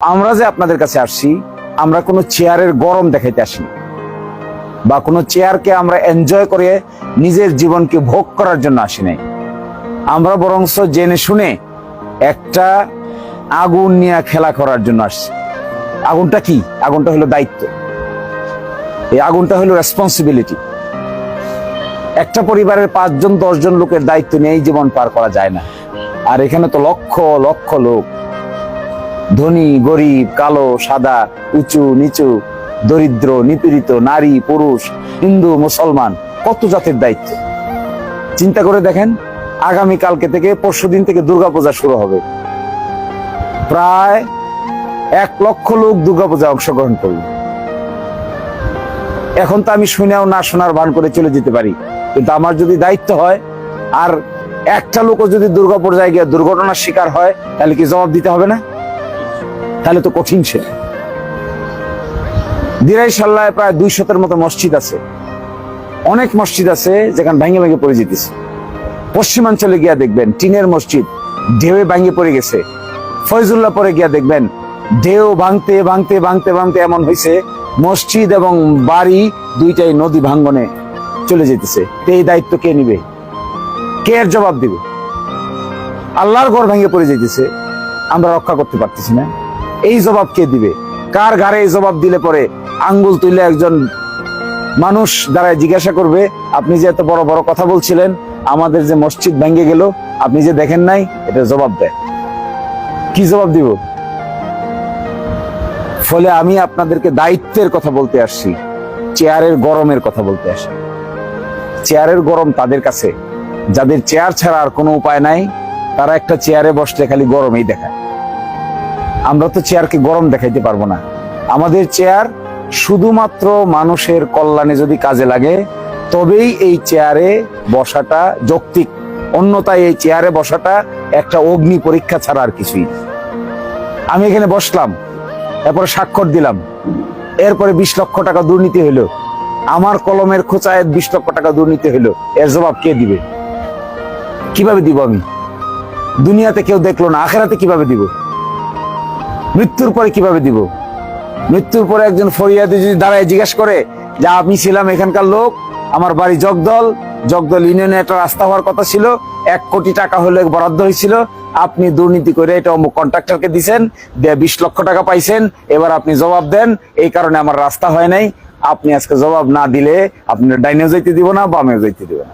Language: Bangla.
আমরা যে আপনাদের কাছে আসছি, আমরা কোনো চেয়ারের গরম দেখাইতে আসিনি, বা কোনো চেয়ারকে আমরা এনজয় করে নিজের জীবনকে ভোগ করার জন্য আসি নাই। আমরা বরংস জেনে শুনে একটা আগুন নিয়ে খেলা করার জন্য আসছি। আগুনটা কি? আগুনটা হলো দায়িত্ব। এই আগুনটা হলো রেসপন্সিবিলিটি। একটা পরিবারের 5 জন 10 জন লোকের দায়িত্ব নিয়ে এই জীবন পার করা যায় না। আর এখানে তো লক্ষ লক্ষ লোক, ধনী গরিব, কালো সাদা, উঁচু নিচু, দরিদ্র নিপীড়িত, নারী পুরুষ, হিন্দু মুসলমান, কত জাতির দায়িত্ব। চিন্তা করে দেখেন, আগামী কালকে থেকে পরশুদিন থেকে দুর্গাপূজা শুরু হবে। প্রায় 1 লক্ষ লোক দুর্গাপূজায় অংশগ্রহণ করবে। এখন তো আমি শুনেও না শোনার ভান করে চলে যেতে পারি, কিন্তু আমার যদি দায়িত্ব হয় আর একটা লোকও যদি দুর্গাপূজায় গিয়ে দুর্ঘটনার শিকার হয়, তাহলে কি জবাব দিতে হবে না? তাহলে তো কঠিন। সে দিরাইশাল্লায় প্রায় 200-এর মতো মসজিদ আছে। অনেক মসজিদ আছে যেখানে ভেঙে ভেঙে পড়ে যেতেছে। পশ্চিমাঞ্চলে গিয়া দেখবেন টিনের মসজিদ ঢেউয়ে ভেঙে পড়ে গেছে। ফয়জুল্লাহপুরে গিয়া দেখবেন ঢেউ ভাঙতে ভাঙতে ভাঙতে ভাঙতে এমন হয়েছে মসজিদ এবং বাড়ি দুইটাই নদী ভাঙ্গনে চলে যেতেছে। এই দায়িত্ব কে নিবে? কে এর জবাব দিবে? আল্লাহর ঘর ভেঙে পড়ে যেতেছে, আমরা রক্ষা করতে পারতেছি না, এই জবাব কে দিবে? কার ঘাড়ে এই জবাব দিলে পরে আঙ্গুল তুলে একজন মানুষ দাঁড়ায় জিজ্ঞাসা করবে, আপনি যে এত বড় বড় কথা বলছিলেন, আমাদের যে মসজিদ ভেঙে গেল, আপনি যে দেখেন নাই, এটা জবাব দেয়। কি জবাব দিব? ফলে আমি আপনাদেরকে দায়িত্বের কথা বলতে আসছি, চেয়ারের গরমের কথা বলতে আসি। চেয়ারের গরম তাদের কাছে যাদের চেয়ার ছাড়া আর কোনো উপায় নাই। তারা একটা চেয়ারে বসলে খালি গরমেই দেখায়। আমরা তো চেয়ারকে গরম দেখাইতে পারবো না। আমাদের চেয়ার শুধুমাত্র মানুষের কল্যাণে যদি কাজে লাগে, তবেই এই চেয়ারে বসাটা যৌক্তিক। অন্যথায় এই চেয়ারে বসাটা একটা অগ্নি পরীক্ষা ছাড়া আর কিছুই। আমি এখানে বসলাম, এরপরে স্বাক্ষর দিলাম, এরপরে 20 লক্ষ টাকা দুর্নীতি হইলো, আমার কলমের খোঁচায় 20 লক্ষ টাকা দুর্নীতি হইলো, এর জবাব কে দিবে? কিভাবে দিব আমি? দুনিয়াতে কেউ দেখলো না, আখেরাতে কিভাবে দিব? মৃত্যুর পরে কিভাবে দিব? মৃত্যুর পরে একজন ফরিয়াদি যদি দাঁড়ায় জিজ্ঞেস করে যে আমি ছিলাম এখানকার লোক, আমার বাড়ি জগদল ইউনিয়নে একটা রাস্তা হওয়ার কথা ছিল, 1 কোটি টাকা হলে বরাদ্দ হয়েছিল, আপনি দুর্নীতি করে এটা অমুক কন্ট্রাক্টরকে দিছেন, 20 লক্ষ টাকা পাইছেন, এবার আপনি জবাব দেন, এই কারণে আমার রাস্তা হয় নাই। আপনি আজকে জবাব না দিলে আপনি ডাইনেও যাইতে দিব না, বামেও যাইতে দিব না।